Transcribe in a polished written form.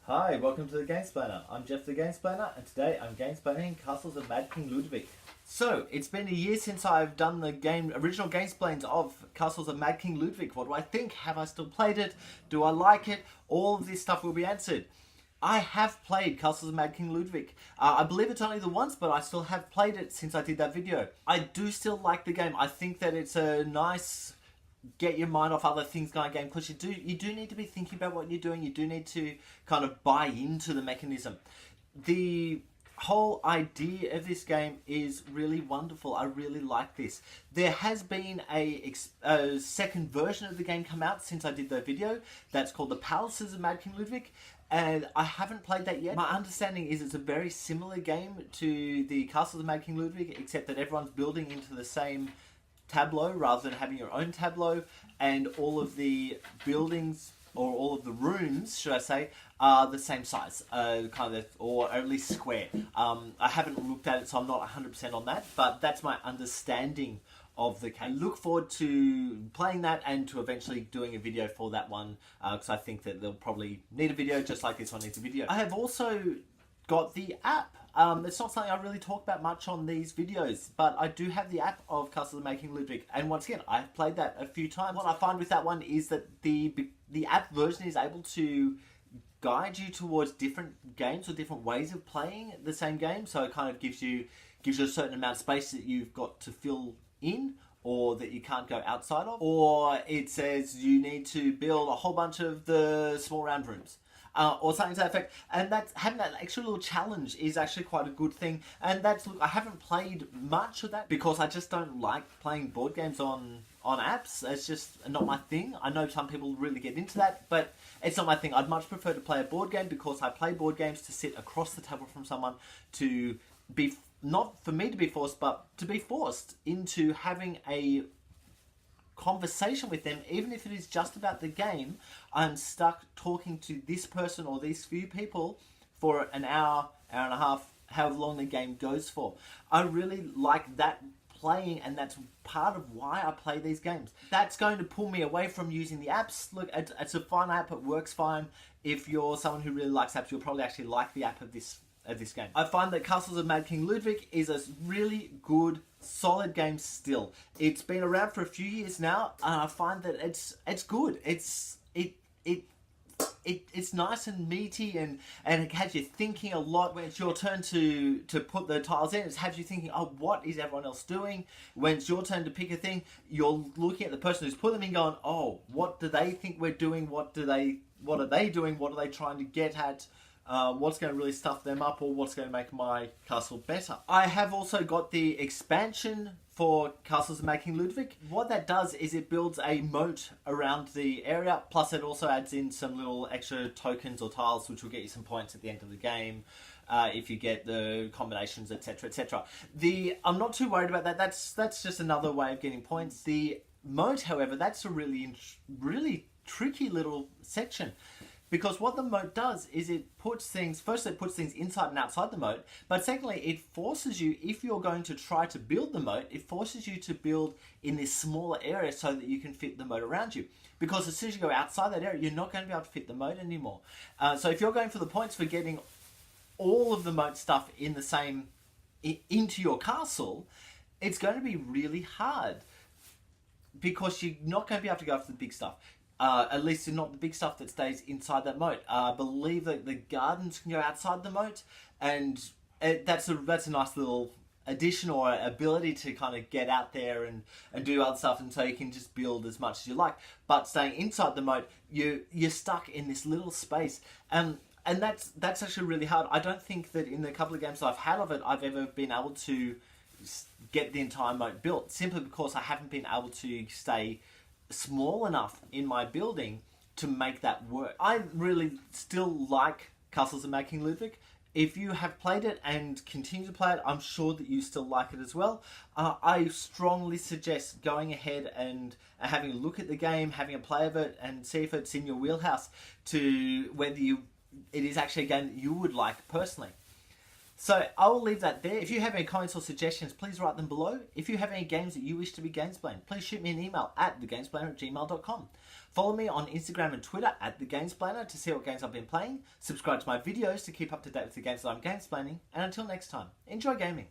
Hi, welcome to the Gamesplainer. I'm Jeff the Gamesplainer, and today I'm gamesplaining Castles of Mad Ludwig. So, it's been a year since I've done the original Gamesplains of Castles of Mad Ludwig. What do I think? Have I still played it? Do I like it? All of this stuff will be answered. I have played Castles of Mad Ludwig. I believe it's only the once, but I still have played it since I did that video. I do still like the game. I think that it's a nice get your mind off other things going game, because you do need to be thinking about what you're doing. You do need to kind of buy into the mechanism. The whole idea of this game is really wonderful. I really like this. There has been a second version of the game come out since I did the video. That's called the Castles of Mad Ludwig, and I haven't played that yet. My understanding is it's a very similar game to the Castles of Mad Ludwig, except that everyone's building into the same tableau rather than having your own tableau, and all of the buildings, or all of the rooms, should I say, are the same size, or at least square. I haven't looked at it, so I'm not 100% on that, but that's my understanding of the game. I look forward to playing that and to eventually doing a video for that one, because I think that they'll probably need a video just like this one needs a video. I have also got the app. It's not something I really talk about much on these videos, but I do have the app of Castles of Mad Ludwig, and once again, I've played that a few times. What I find with that one is that the app version is able to guide you towards different games or different ways of playing the same game, so it kind of gives you a certain amount of space that you've got to fill in, or that you can't go outside of, or it says you need to build a whole bunch of the small round rooms. Or something to that effect, and having that extra little challenge is actually quite a good thing. And look, I haven't played much of that because I just don't like playing board games on apps. It's just not my thing. I know some people really get into that, but it's not my thing. I'd much prefer to play a board game, because I play board games to sit across the table from someone, to be, not for me to be forced, but to be forced into having a conversation with them. Even if it is just about the game, I'm stuck talking to this person or these few people for an hour and a half, however long the game goes for. I really like that playing, and that's part of why I play these games. That's going to pull me away from using the apps. Look, it's a fun app, it works fine. If you're someone who really likes apps, you'll probably actually like the app of this game. I find that Castles of Mad Ludwig is a really good, solid game still. It's been around for a few years now, and I find that it's good. It's nice and meaty, and it has you thinking a lot. When it's your turn to put the tiles in, it has you thinking, oh, what is everyone else doing? When it's your turn to pick a thing, you're looking at the person who's put them in, going, oh, what do they think we're doing? What are they doing? What are they trying to get at? What's going to really stuff them up, or what's going to make my castle better. I have also got the expansion for Castles of Mad Ludwig. What that does is it builds a moat around the area, plus it also adds in some little extra tokens or tiles which will get you some points at the end of the game if you get the combinations, etc, etc. I'm not too worried about that. That's just another way of getting points. The moat, however, that's a really tricky little section. Because what the moat does is it puts things inside and outside the moat, but secondly, it forces you, if you're going to try to build the moat, it forces you to build in this smaller area so that you can fit the moat around you. Because as soon as you go outside that area, you're not going to be able to fit the moat anymore. So if you're going for the points for getting all of the moat stuff into your castle, it's going to be really hard, because you're not going to be able to go after the big stuff. At least not the big stuff that stays inside that moat. I believe that the gardens can go outside the moat, and that's a nice little addition or ability to kind of get out there and do other stuff, and so you can just build as much as you like. But staying inside the moat, you're stuck in this little space, and that's actually really hard. I don't think that in the couple of games I've had of it, I've ever been able to get the entire moat built, simply because I haven't been able to stay small enough in my building to make that work. I really still like Castles of Mad Ludwig. If you have played it and continue to play it, I'm sure that you still like it as well. I strongly suggest going ahead and having a look at the game, having a play of it, and see if it's in your wheelhouse, to whether it is actually a game that you would like personally. So I will leave that there. If you have any comments or suggestions, please write them below. If you have any games that you wish to be Gamesplained, please shoot me an email at thegamesplainer@gmail.com. Follow me on Instagram and Twitter at thegamesplainer to see what games I've been playing. Subscribe to my videos to keep up to date with the games that I'm gamesplaining. And until next time, enjoy gaming.